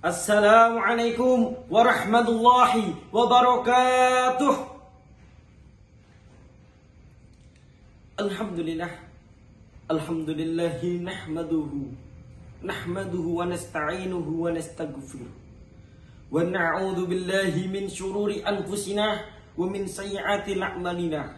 Assalamualaikum warahmatullahi wabarakatuh. Alhamdulillah. Alhamdulillahi nahmaduhu wa nasta'inuhu wa nastaghfiruh. Wa na'udzu billahi min syururi anfusina wa min sayyiati a'malina.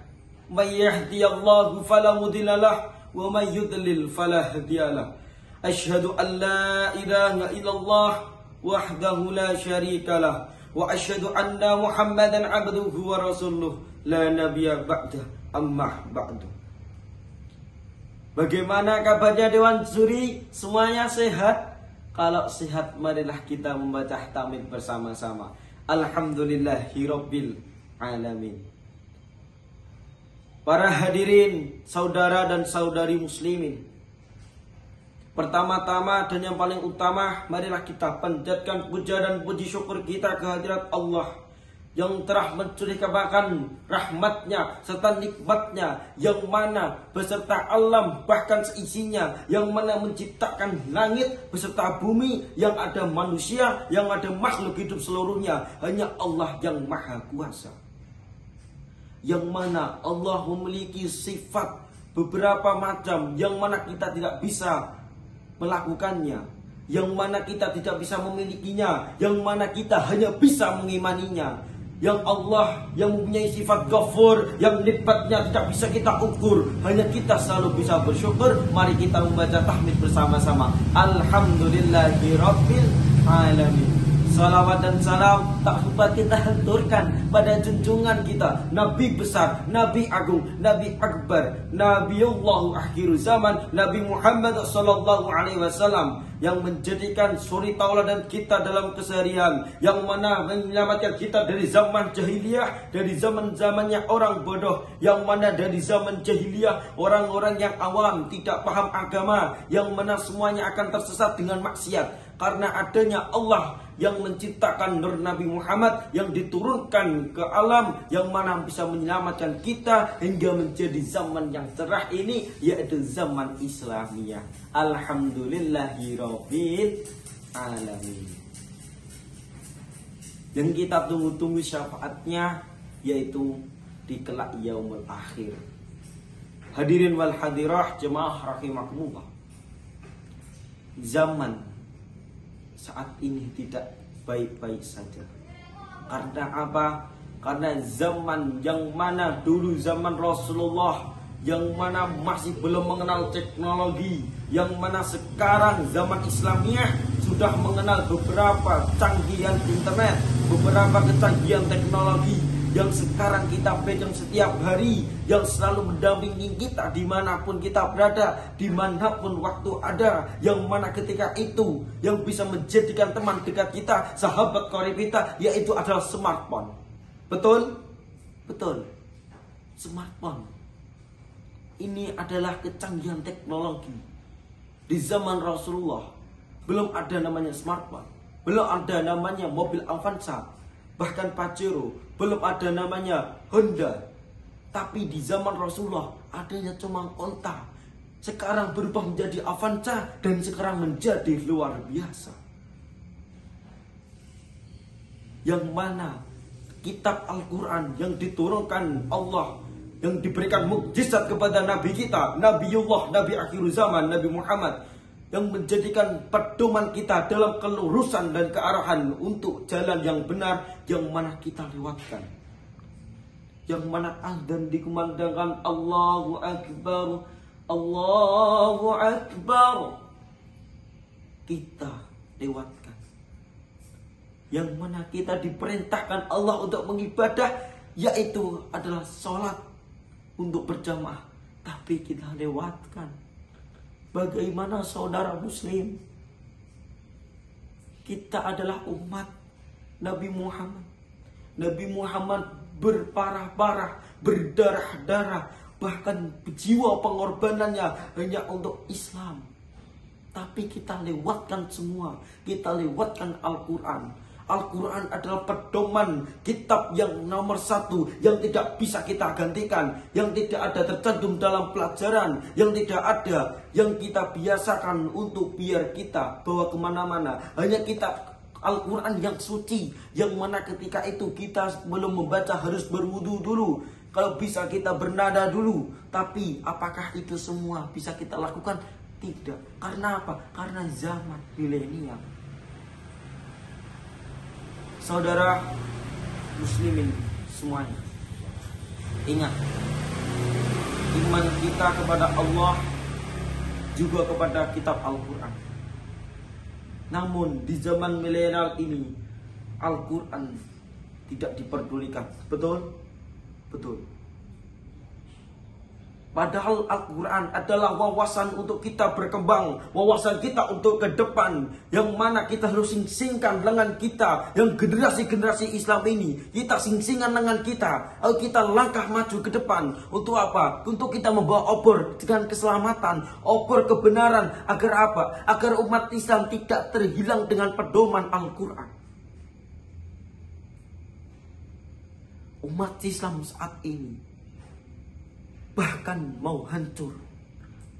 May yahdihillahu fala mudilla lahu wa may yudlil fala hadiyalah. Asyhadu an la ilaha illallah wahdahu la syarikalah wa asyhadu anna Muhammadan abduhu wa rasuluh la nabiyya ba'dah amma ba'du. Bagaimana kabarnya Dewan Juri? Semuanya sehat? Kalau sehat, marilah kita membaca tahmid bersama-sama. Alhamdulillahirabbil alamin. Para hadirin, saudara dan saudari muslimin, pertama-tama dan yang paling utama, marilah kita panjatkan puja dan puji syukur kita kehadirat Allah yang telah mencurahkan rahmatnya serta nikmatnya, yang mana beserta alam bahkan seisinya, yang mana menciptakan langit beserta bumi, yang ada manusia, yang ada makhluk hidup seluruhnya. Hanya Allah yang maha kuasa, yang mana Allah memiliki sifat beberapa macam, yang mana kita tidak bisa melakukannya, yang mana kita tidak bisa memilikinya, yang mana kita hanya bisa mengimaninya. Yang Allah yang mempunyai sifat Ghafur, yang nikmatnya tidak bisa kita ukur, hanya kita selalu bisa bersyukur. Mari kita membaca tahmid bersama-sama. Alhamdulillahirabbil alamin. Salawat dan salam tak lupa kita haturkan pada junjungan kita, Nabi besar, Nabi agung, Nabi akbar, Nabiullah akhir zaman, Nabi Muhammad sallallahu alaihi wasallam, yang menjadikan suri tauladan kita dalam keseharian, yang mana menyelamatkan kita dari zaman jahiliyah, dari zaman-zamannya orang bodoh, yang mana dari zaman jahiliyah orang-orang yang awam tidak paham agama, yang mana semuanya akan tersesat dengan maksiat. Karena adanya Allah yang menciptakan Nur Nabi Muhammad yang diturunkan ke alam, yang mana bisa menyelamatkan kita hingga menjadi zaman yang cerah ini, yaitu zaman Islamiyah. Alhamdulillahirabbil alamin. Yang kita tunggu-tunggu syafaatnya, yaitu di kelak yaumul akhir. Hadirin wal hadirah jemaah rahimakumullah, zaman saat ini tidak baik-baik saja. Karena apa? Karena zaman yang mana dulu zaman Rasulullah, yang mana masih belum mengenal teknologi, yang mana sekarang zaman Islamiyah sudah mengenal beberapa canggihan internet, beberapa kecanggihan teknologi, yang sekarang kita pegang setiap hari, yang selalu mendampingi kita dimanapun kita berada, dimanapun waktu ada, yang mana ketika itu yang bisa menjadikan teman dekat kita, sahabat karib kita, yaitu adalah smartphone. Betul? Betul. Smartphone ini adalah kecanggihan teknologi. Di zaman Rasulullah belum ada namanya smartphone, belum ada namanya mobil Avanza, bahkan Pajero, belum ada namanya Honda. Tapi di zaman Rasulullah adanya cuma onta. Sekarang berubah menjadi Avanza, dan sekarang menjadi luar biasa. Yang mana kitab Al-Quran yang diturunkan Allah, yang diberikan mukjizat kepada Nabi kita, Nabiullah, Nabi akhir zaman, Nabi Muhammad, yang menjadikan pedoman kita dalam kelurusan dan kearahan untuk jalan yang benar, yang mana kita lewatkan. Yang mana azan dikumandangkan Allahu Akbar, Allahu Akbar, kita lewatkan. Yang mana kita diperintahkan Allah untuk mengibadah, yaitu adalah sholat untuk berjamaah, tapi kita lewatkan. Bagaimana saudara muslim? Kita adalah umat Nabi Muhammad. Nabi Muhammad berparah-parah, berdarah-darah, bahkan jiwa pengorbanannya hanya untuk Islam. Tapi kita lewatkan semua. Kita lewatkan Al-Quran. Al-Quran adalah pedoman kitab yang nomor satu, yang tidak bisa kita gantikan, yang tidak ada tercantum dalam pelajaran, yang tidak ada, yang kita biasakan untuk biar kita bawa kemana-mana. Hanya kita Al-Quran yang suci, yang mana ketika itu kita belum membaca harus berwudu dulu. Kalau bisa kita bernada dulu. Tapi apakah itu semua bisa kita lakukan? Tidak. Karena apa? Karena zaman milenial. Saudara muslimin semuanya, ingat, iman kita kepada Allah juga kepada kitab Al-Quran. Namun di zaman milenial ini Al-Quran tidak diperdulikan. Betul? Betul. Padahal Al-Quran adalah wawasan untuk kita berkembang, wawasan kita untuk ke depan, yang mana kita harus sing-singkan lengan kita, yang generasi-generasi Islam ini, kita sing-singan lengan kita, ayo kita langkah maju ke depan. Untuk apa? Untuk kita membawa obor dengan keselamatan, obor kebenaran, agar apa? Agar umat Islam tidak terhilang dengan pedoman Al-Quran. Umat Islam saat ini bahkan mau hancur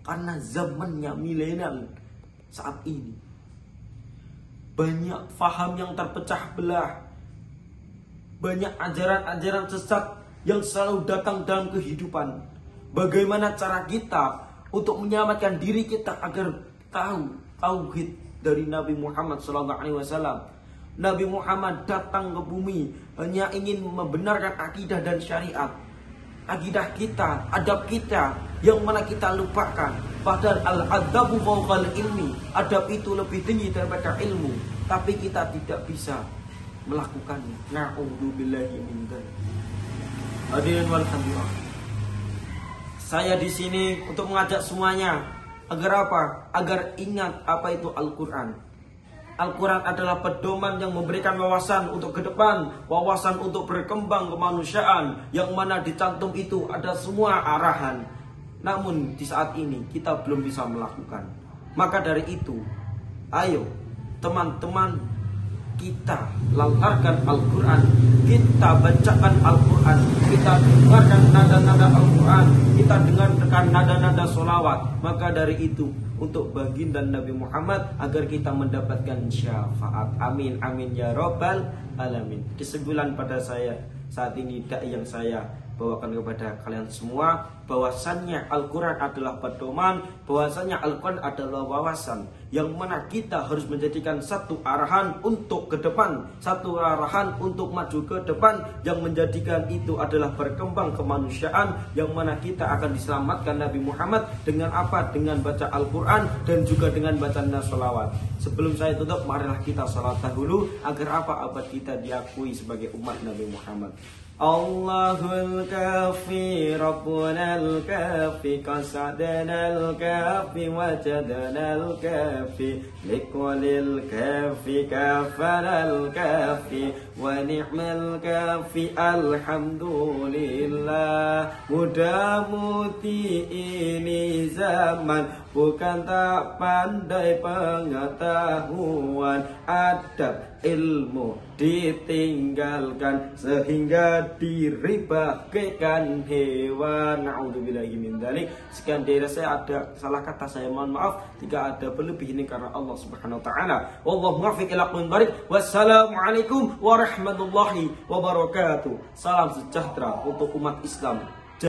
karena zamannya milenial saat ini. Banyak faham yang terpecah belah, banyak ajaran-ajaran sesat yang selalu datang dalam kehidupan. Bagaimana cara kita untuk menyelamatkan diri kita agar tahu tauhid dari Nabi Muhammad SAW. Nabi Muhammad datang ke bumi hanya ingin membenarkan akidah dan syariat. Akidah kita, adab kita, yang mana kita lupakan. Padahal al-adabu fawqal ilmi, adab itu lebih tinggi daripada ilmu, tapi kita tidak bisa melakukannya. Na'udzubillahi min dzalik. Hadirin wal hadirat, saya di sini untuk mengajak semuanya agar apa? Agar ingat apa itu Al-Quran. Al-Quran adalah pedoman yang memberikan wawasan untuk ke depan, wawasan untuk berkembang kemanusiaan, yang mana dicantum itu ada semua arahan. Namun di saat ini kita belum bisa melakukan. Maka dari itu, ayo teman-teman, kita lantarkan Al-Quran, kita bacakan Al-Quran, kita dengarkan nada-nada Al-Quran, kita dengarkan nada-nada solawat. Maka dari itu, untuk baginda Nabi Muhammad, agar kita mendapatkan syafaat. Amin, amin ya robbal alamin. Kesimpulan pada saya saat ini, dai yang saya bawakan kepada kalian semua, bahwasannya Al-Quran adalah pedoman, bahwasannya Al-Quran adalah wawasan, yang mana kita harus menjadikan satu arahan untuk ke depan, satu arahan untuk maju ke depan, yang menjadikan itu adalah berkembang kemanusiaan, yang mana kita akan diselamatkan Nabi Muhammad dengan apa? Dengan baca Al-Quran dan juga dengan bacaan sholawat. Sebelum saya tutup, marilah kita sholat dahulu agar apa? Agar kita diakui sebagai umat Nabi Muhammad. Allahul kafi Rabbunal kafi qasadanal kafi wajadanal kafi likulil kafi kafanal kafi wa ni'mal kafi alhamdulillah. Mudah-mudi ini zaman bukan tak pandai pengetahuan, adab ilmu ditinggalkan sehingga diri bagaikan hewan. Na'udzubillahi min dzalik. Sekian dari saya, ada salah kata saya mohon maaf. Jika ada berlebih ini karena Allah Subhanahu wa taala. Wallahu muwaffiq ila aqwamit thoriq. Wassalamualaikum warahmatullahi wabarakatuh. Salam sejahtera untuk umat Islam.